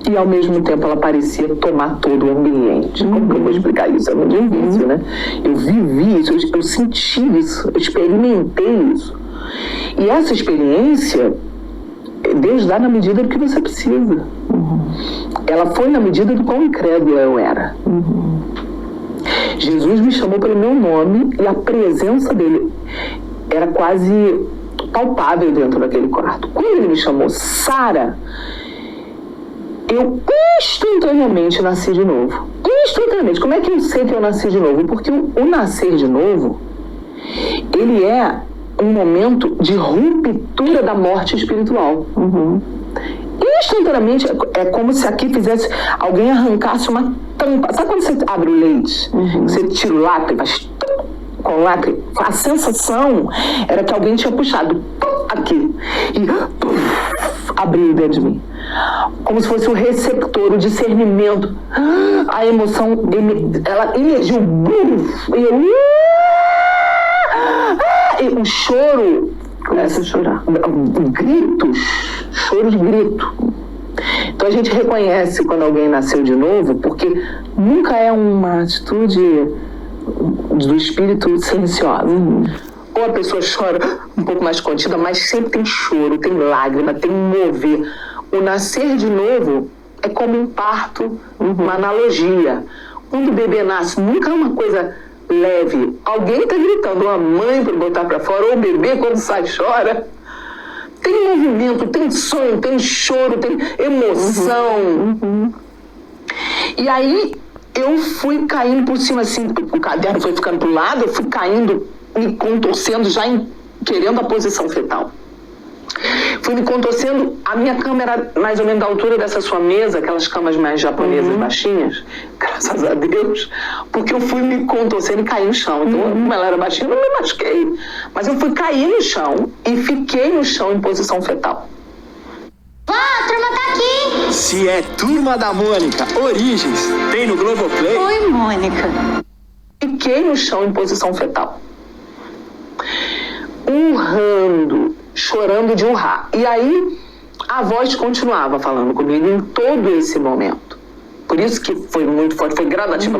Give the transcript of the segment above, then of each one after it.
E ao mesmo tempo ela parecia tomar todo o ambiente. Como que eu vou explicar isso? É muito difícil, né? Eu vivi isso, eu senti isso, eu experimentei isso. E essa experiência, Deus dá na medida do que você precisa. Ela foi na medida do quão incrédula eu era. Jesus me chamou pelo meu nome e a presença dele era quase palpável dentro daquele quarto. Quando ele me chamou Sara, eu instantaneamente nasci de novo. Instantaneamente. Como é que eu sei que eu nasci de novo? Porque o nascer de novo, ele é um momento de ruptura da morte espiritual. Instantaneamente, é como se aqui fizesse, alguém arrancasse uma tampa. Sabe quando você abre o leite? Você tira o lacre, faz com o lacre? A sensação era que alguém tinha puxado aqui e abriu dentro de mim. Como se fosse o receptor, o discernimento. A emoção, ela emergiu. E o choro começa a chorar. Gritos, choro de grito. Então a gente reconhece quando alguém nasceu de novo, porque nunca é uma atitude do espírito silenciosa. Ou a pessoa chora um pouco mais contida, mas sempre tem choro, tem lágrima, tem mover. O nascer de novo é como um parto, uma analogia. Quando o bebê nasce, nunca é uma coisa leve. Alguém está gritando, a mãe para botar para fora, ou o bebê quando sai chora. Tem movimento, tem sonho, tem choro, tem emoção. E aí eu fui caindo por cima, assim, o caderno foi ficando pro lado, eu fui caindo, me contorcendo, já querendo a posição fetal. Fui me contorcendo, a minha cama era mais ou menos da altura dessa sua mesa, aquelas camas mais japonesas baixinhas, graças a Deus, porque eu fui me contorcendo e caí no chão. Então, como ela era baixinha, eu não me machuquei. Mas eu fui cair no chão e fiquei no chão em posição fetal. A turma tá aqui! Se é Turma da Mônica Origens, tem no Globoplay. Oi, Mônica. Fiquei no chão em posição fetal. Urrando, chorando de urrar. E aí, a voz continuava falando comigo em todo esse momento. Por isso que foi muito forte, foi gradativa.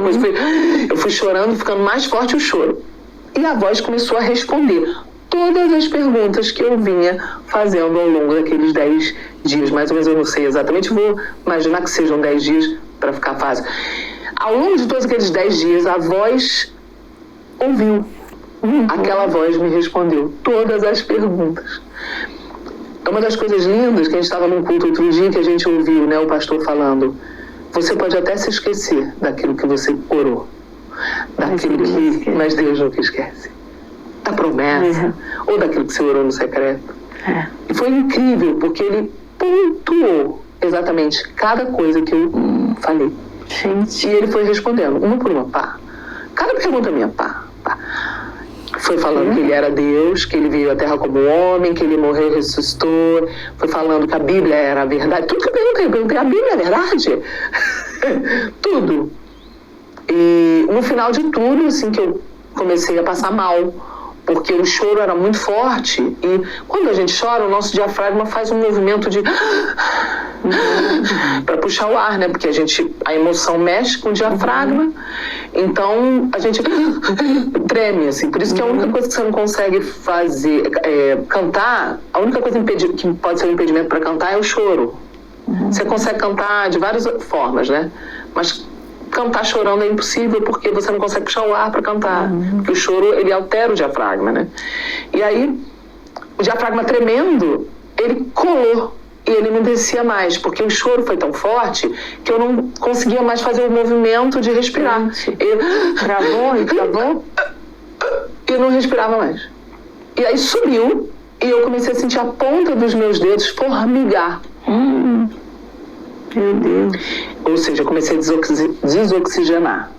Eu fui chorando, ficando mais forte o choro. E a voz começou a responder todas as perguntas que eu vinha fazendo ao longo daqueles 10 dias. Mais ou menos, eu não sei exatamente, vou imaginar que sejam 10 dias para ficar fácil. Ao longo de todos aqueles 10 dias, a voz ouviu. Aquela voz me respondeu todas as perguntas. É uma das coisas lindas que a gente estava num culto outro dia que a gente ouviu, né, o pastor falando. Você pode até se esquecer daquilo que você orou, mas Deus nunca esquece. Da promessa, ou daquilo que você orou no secreto. E foi incrível, porque ele pontuou exatamente cada coisa que eu falei. Gente. E ele foi respondendo, uma por uma, pá. Cada pergunta minha, pá. Foi falando que ele era Deus, que ele veio à Terra como homem, que ele morreu e ressuscitou. Foi falando que a Bíblia era a verdade. Tudo que eu perguntei, a Bíblia é a verdade? Tudo. E no final de tudo, assim, que eu comecei a passar mal, porque o choro era muito forte. E quando a gente chora, o nosso diafragma faz um movimento de... para puxar o ar, né? Porque a emoção mexe com o diafragma, então a gente treme, assim. Por isso que a única coisa que você não consegue fazer, cantar, a única coisa que pode ser um impedimento para cantar é o choro. Você consegue cantar de várias formas, né? Mas cantar chorando é impossível porque você não consegue puxar o ar para cantar. Porque o choro, ele altera o diafragma, né? E aí, o diafragma tremendo, ele colou. E ele não descia mais, porque o choro foi tão forte que eu não conseguia mais fazer o movimento de respirar. Travou. E eu não respirava mais. E aí subiu, e eu comecei a sentir a ponta dos meus dedos formigar. Meu Deus. Ou seja, eu comecei a desoxigenar.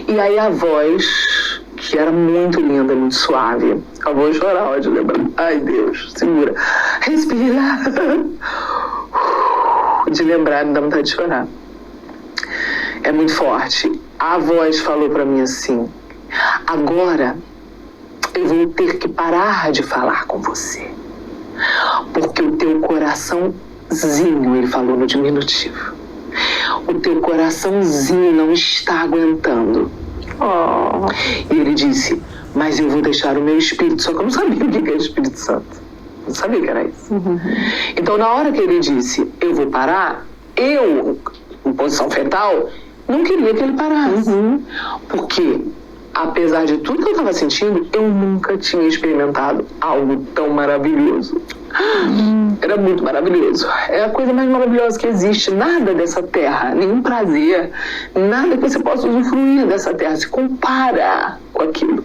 E aí a voz, que era muito linda, muito suave. Eu vou chorar, de lembrar. Ai, Deus, segura. Respira. De lembrar, me dá vontade de chorar. É muito forte. A voz falou pra mim assim: agora eu vou ter que parar de falar com você. Porque o teu coração coraçãozinho, ele falou no diminutivo. O teu coraçãozinho não está aguentando. E ele disse, mas eu vou deixar o meu espírito. Só que eu não sabia o que era o Espírito Santo. Não sabia que era isso. Então, na hora que ele disse, eu vou parar, eu, em posição fetal, não queria que ele parasse. Porque, apesar de tudo que eu estava sentindo, eu nunca tinha experimentado algo tão maravilhoso. Era muito maravilhoso. É a coisa mais maravilhosa que existe. Nada dessa terra, nenhum prazer, nada que você possa usufruir dessa terra se compara com aquilo.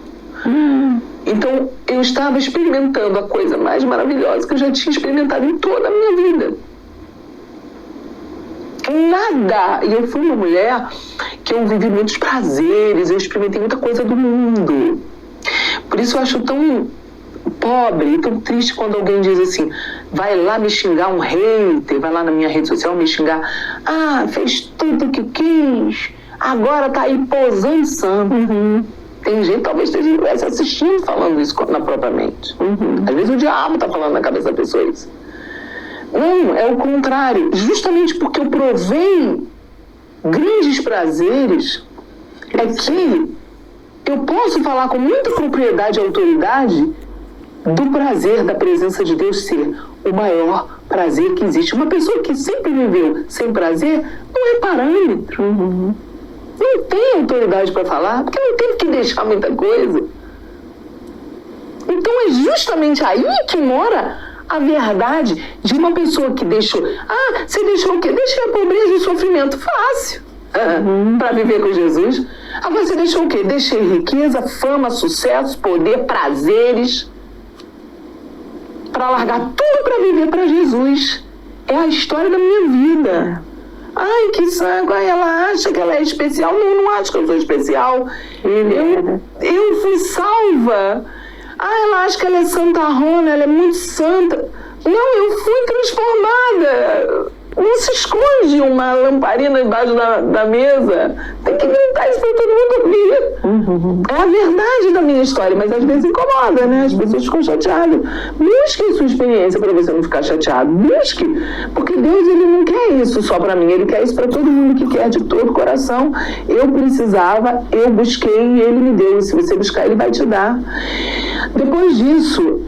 Então, eu estava experimentando a coisa mais maravilhosa que eu já tinha experimentado em toda a minha vida. Nada! E eu fui uma mulher que eu vivi muitos prazeres, eu experimentei muita coisa do mundo. Por isso eu acho tão pobre e tão triste quando alguém diz assim, vai lá me xingar, um hater, vai lá na minha rede social me xingar, fez tudo o que quis, agora tá aí posando santo. Tem gente, talvez esteja assistindo falando isso na própria mente. Às vezes o diabo tá falando na cabeça da pessoa isso. Não, é o contrário. Justamente porque eu provei grandes prazeres, é que eu posso falar com muita propriedade e autoridade do prazer da presença de Deus ser o maior prazer que existe. Uma pessoa que sempre viveu sem prazer não é parâmetro. Não tem autoridade para falar, porque não teve que deixar muita coisa. Então é justamente aí que mora a verdade de uma pessoa que deixou... você deixou o quê? Deixei a pobreza e o sofrimento. Fácil. Para viver com Jesus. Agora você deixou o quê? Deixei riqueza, fama, sucesso, poder, prazeres, para largar tudo para viver para Jesus. É a história da minha vida. Ai, que saco. Ela acha que ela é especial. Não acho que eu sou especial. Eu fui salva. Ela acha que ela é santarrona, ela é muito santa. Não, eu fui transformada. Não se esconde uma lamparina embaixo da mesa. Tem que gritar isso para todo mundo ouvir. É a verdade da minha história, mas às vezes incomoda, né? As pessoas ficam chateadas. Busque sua experiência para você não ficar chateado. Busque. Porque Deus, ele não quer isso só para mim. Ele quer isso para todo mundo que quer de todo o coração. Eu precisava, eu busquei e ele me deu. E se você buscar, ele vai te dar. Depois disso,